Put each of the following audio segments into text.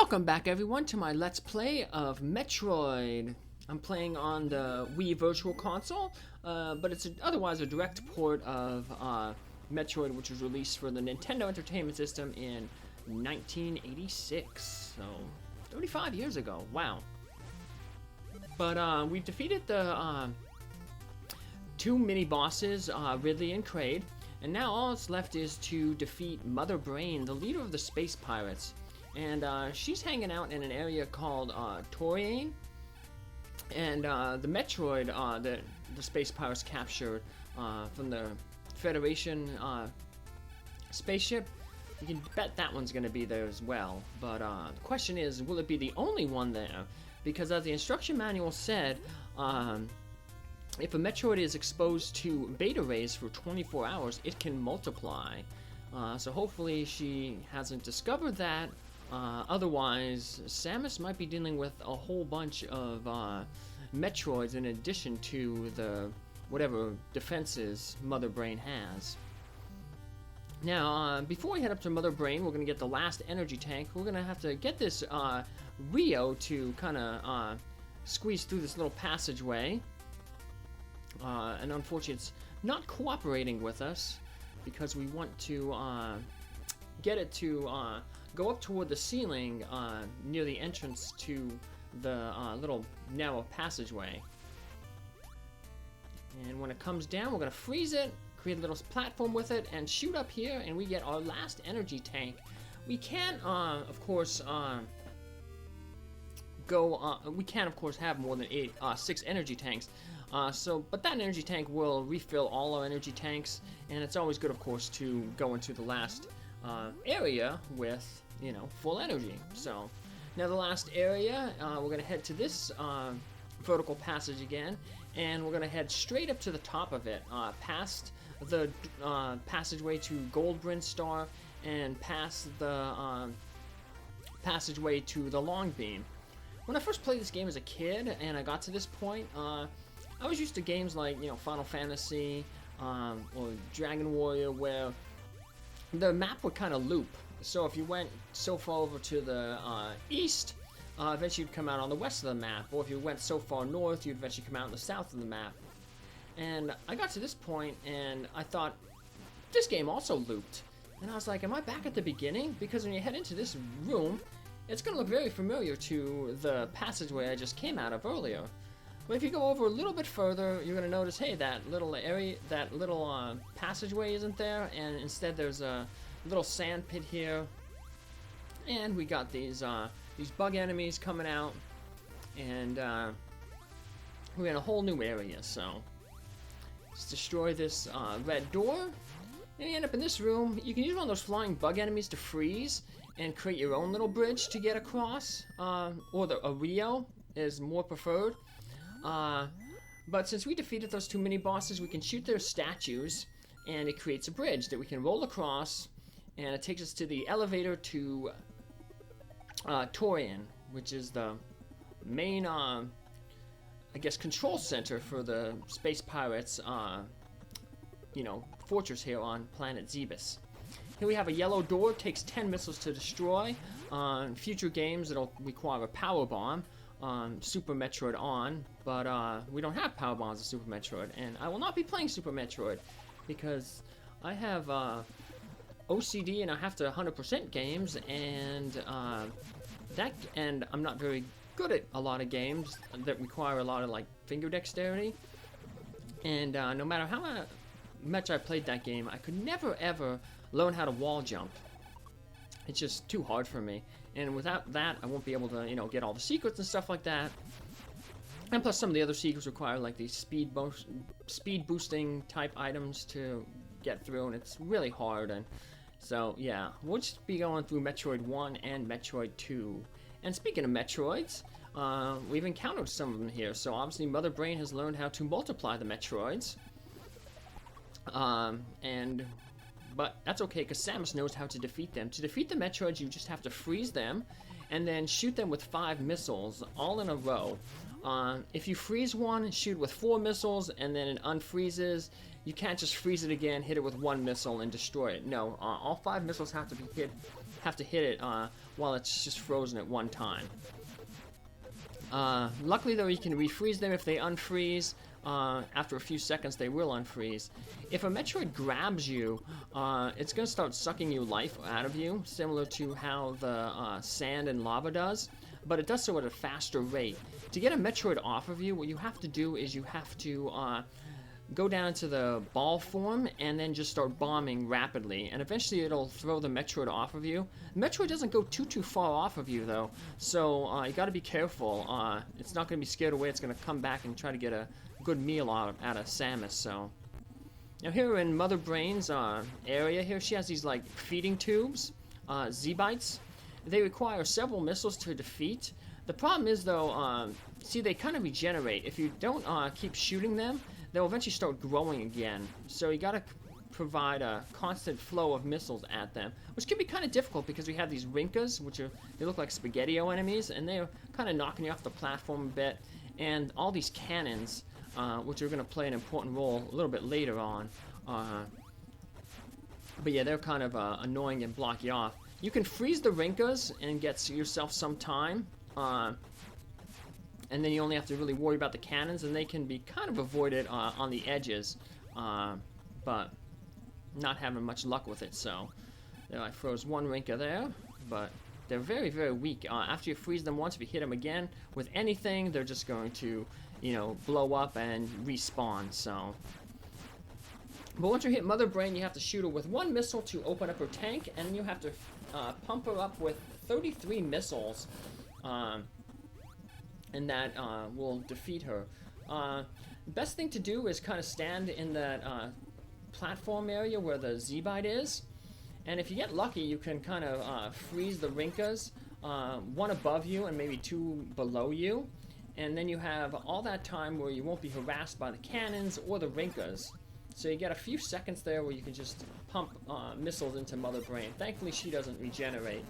Welcome back everyone to my Let's Play of Metroid. I'm playing on the Wii Virtual Console, but it's otherwise a direct port of Metroid, which was released for the Nintendo Entertainment System in 1986, so 35 years ago, wow. But we've defeated the two mini-bosses, Ridley and Kraid, and now all that's left is to defeat Mother Brain, the leader of the Space Pirates. And she's hanging out in an area called Tourian, and the Metroid the Space Pirates captured from the Federation spaceship. You can bet that one's going to be there as well. But the question is, will it be the only one there? Because as the instruction manual said, if a Metroid is exposed to beta rays for 24 hours, it can multiply. So hopefully she hasn't discovered that. Otherwise, Samus might be dealing with a whole bunch of Metroids in addition to the whatever defenses Mother Brain has. Now, before we head up to Mother Brain, we're going to get the last energy tank. We're going to have to get this Rio to kind of squeeze through this little passageway. And unfortunately, it's not cooperating with us because we want to get it to go up toward the ceiling near the entrance to the little narrow passageway. And when it comes down, we're going to freeze it, create a little platform with it, and shoot up here, and we get our last energy tank. We can, of course, we can, of course, have more than 6 energy tanks. But that energy tank will refill all our energy tanks, and it's always good, of course, to go into the last area with, full energy. So now the last area, we're going to head to this vertical passage again, and we're going to head straight up to the top of it, past the passageway to Goldbryn Star, and past the passageway to the Long Beam. When I first played this game as a kid, and I got to this point, I was used to games like, Final Fantasy or Dragon Warrior, where the map would kind of loop. So if you went so far over to the east, eventually you'd come out on the west of the map. Or if you went so far north, you'd eventually come out on the south of the map. And I got to this point, and I thought, this game also looped. And I was like, am I back at the beginning? Because when you head into this room, it's going to look very familiar to the passageway I just came out of earlier. But if you go over a little bit further, you're going to notice, hey, that little area, that little passageway isn't there, and instead there's a little sand pit here, and we got these bug enemies coming out, and we're in a whole new area. So let's destroy this red door, and you end up in this room. You can use one of those flying bug enemies to freeze and create your own little bridge to get across, or a Rio is more preferred. But since we defeated those two mini-bosses, we can shoot their statues, and it creates a bridge that we can roll across, and it takes us to the elevator to Tourian, which is the main, I guess, control center for the Space Pirates, fortress here on Planet Zebes. Here we have a yellow door, takes 10 missiles to destroy. In future games, it'll require a power bomb. Super Metroid on, but we don't have power bombs in Super Metroid, and I will not be playing Super Metroid because I have OCD and I have to 100% games, and I'm not very good at a lot of games that require a lot of finger dexterity, and no matter how much I played that game, I could never ever learn how to wall jump. It's just too hard for me. And without that, I won't be able to, get all the secrets and stuff like that. And plus, some of the other secrets require, these speed boosting type items to get through, and it's really hard. And so, yeah, we'll just be going through Metroid 1 and Metroid 2. And speaking of Metroids, we've encountered some of them here. So, obviously, Mother Brain has learned how to multiply the Metroids. But that's okay, because Samus knows how to defeat them. To defeat the Metroids, you just have to freeze them, and then shoot them with 5 missiles, all in a row. If you freeze one, shoot with 4 missiles, and then it unfreezes, you can't just freeze it again, hit it with 1 missile, and destroy it. No, all 5 missiles have to be hit have to hit it while it's just frozen at one time. Luckily though, you can refreeze them if they unfreeze. After a few seconds they will unfreeze. If a Metroid grabs you, it's going to start sucking you life out of you, similar to how the sand and lava does, but it does so at a faster rate. To get a Metroid off of you, what you have to do is you have to go down into the ball form and then just start bombing rapidly, and eventually it'll throw the Metroid off of you. The Metroid doesn't go too far off of you though, so you got to be careful. It's not going to be scared away. It's going to come back and try to get a good meal out of Samus. So now here in Mother Brain's area here, she has these like feeding tubes, Zebites. They require several missiles to defeat. The problem is though, see, they kind of regenerate. If you don't keep shooting them, they'll eventually start growing again. So you gotta provide a constant flow of missiles at them, which can be kind of difficult because we have these Rinkas, they look like Spaghetti-O enemies, and they're kind of knocking you off the platform a bit. And all these cannons, which are going to play an important role a little bit later on. But yeah, they're kind of annoying and block you off. You can freeze the Rinkas and get yourself some time. And then you only have to really worry about the cannons, and they can be kind of avoided on the edges, but not having much luck with it. So there, I froze one Rinka there, but they're very, very weak. After you freeze them once, if you hit them again with anything, they're just going to, you know, blow up and respawn. So, but once you hit Mother Brain, you have to shoot her with one missile to open up her tank, and you have to pump her up with 33 missiles. And that will defeat her. Best thing to do is kind of stand in that platform area where the Zebite is, and if you get lucky, you can kind of freeze the Rinkas, one above you and maybe two below you, and then you have all that time where you won't be harassed by the cannons or the Rinkas. So you get a few seconds there where you can just pump missiles into Mother Brain. Thankfully, she doesn't regenerate,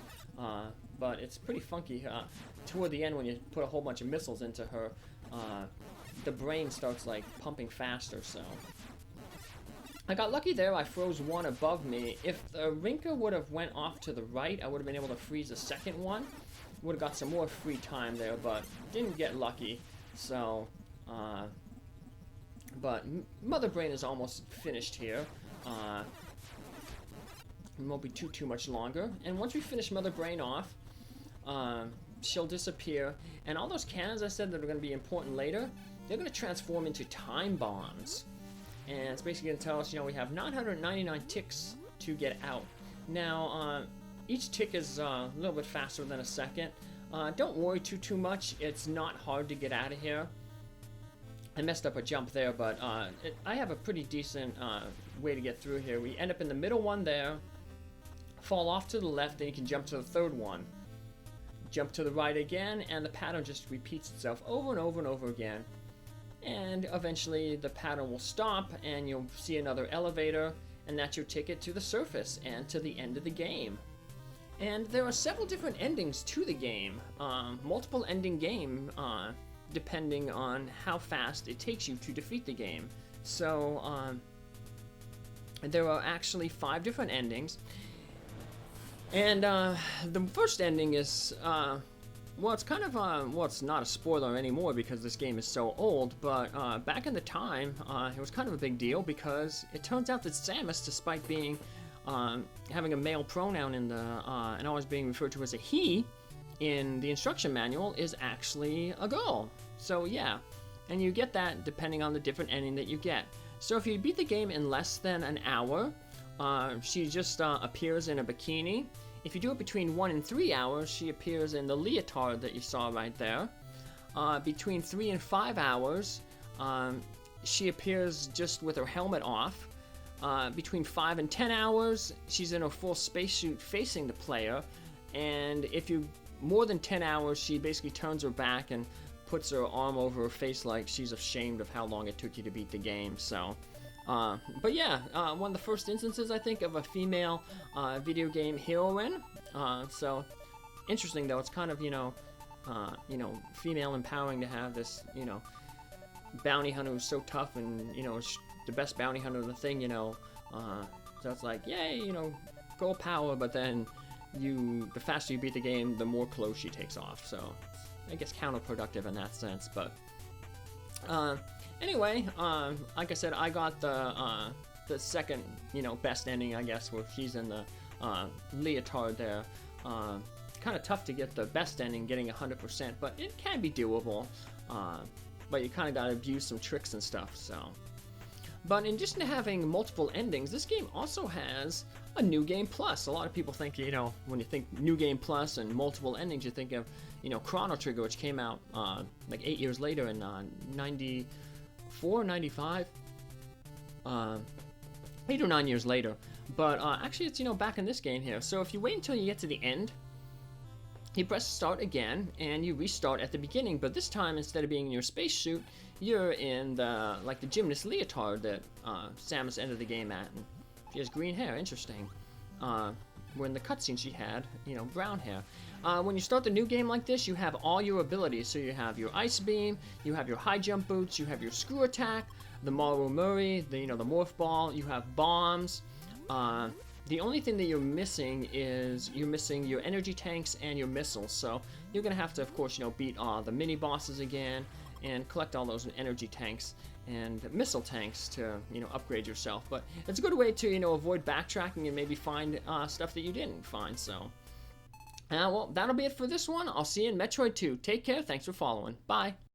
but it's pretty funky. Toward the end, when you put a whole bunch of missiles into her, the brain starts like pumping faster. So I got lucky there. I froze one above me. If the Rinka would have went off to the right, I would have been able to freeze a second one. Would have got some more free time there, but didn't get lucky. So, but Mother Brain is almost finished here. It won't be too much longer. And once we finish Mother Brain off, she'll disappear, and all those cannons I said that are going to be important later, they're going to transform into time bombs. And it's basically going to tell us, you know, we have 999 ticks to get out. Now, each tick is a little bit faster than a second. Don't worry too much. It's not hard to get out of here. I messed up a jump there, but I have a pretty decent way to get through here. We end up in the middle one there, fall off to the left, then you can jump to the third one. Jump to the right again, and the pattern just repeats itself over and over and over again. And eventually the pattern will stop, and you'll see another elevator, and that's your ticket to the surface and to the end of the game. And there are several different endings to the game, multiple ending game, depending on how fast it takes you to defeat the game. So there are actually 5 different endings. And the first ending is, well, it's kind of, well, it's not a spoiler anymore because this game is so old, but back in the time, it was kind of a big deal because it turns out that Samus, despite being, having a male pronoun in the, and always being referred to as a he in the instruction manual, is actually a girl. So yeah, and you get that depending on the different ending that you get. So if you beat the game in less than an hour, she just appears in a bikini. If you do it between 1 and 3 hours, she appears in the leotard that you saw right there. Between 3 and 5 hours, she appears just with her helmet off. Between 5 and 10 hours, she's in a full spacesuit facing the player. And if you more than 10 hours, she basically turns her back and puts her arm over her face like she's ashamed of how long it took you to beat the game. So. But yeah, one of the first instances, I think, of a female video game heroine. So interesting, though. It's kind of, you know, female empowering to have this, you know, bounty hunter who's so tough and, you know, the best bounty hunter in the thing, you know. So it's like, yay, you know, girl power. But then the faster you beat the game, the more clothes she takes off. So I guess counterproductive in that sense. But anyway, like I said, I got the second, best ending, I guess, where she's in the leotard there. Kind of tough to get the best ending, getting 100%, but it can be doable. But you kind of got to abuse some tricks and stuff, so. But in addition to having multiple endings, this game also has a New Game Plus. A lot of people think, when you think New Game Plus and multiple endings, you think of, Chrono Trigger, which came out like 8 years later in 94, 95. 8 or 9 years later. But actually, it's, back in this game here. So if you wait until you get to the end, you press start again, and you restart at the beginning. But this time, instead of being in your spacesuit, you're in the gymnast leotard that Samus ended the game at. And she has green hair, interesting. Where in the cutscene she had, brown hair. When you start the new game like this, you have all your abilities. So you have your ice beam, you have your high jump boots, you have your screw attack, the Maru Murray, the morph ball, you have bombs. The only thing that you're missing is your energy tanks and your missiles. So you're gonna have to, of course, beat the mini bosses again and collect all those energy tanks and missile tanks to upgrade yourself. But it's a good way to avoid backtracking and maybe find stuff that you didn't find. So well, that'll be it for this one. I'll see you in Metroid 2. Take care. Thanks for following. Bye.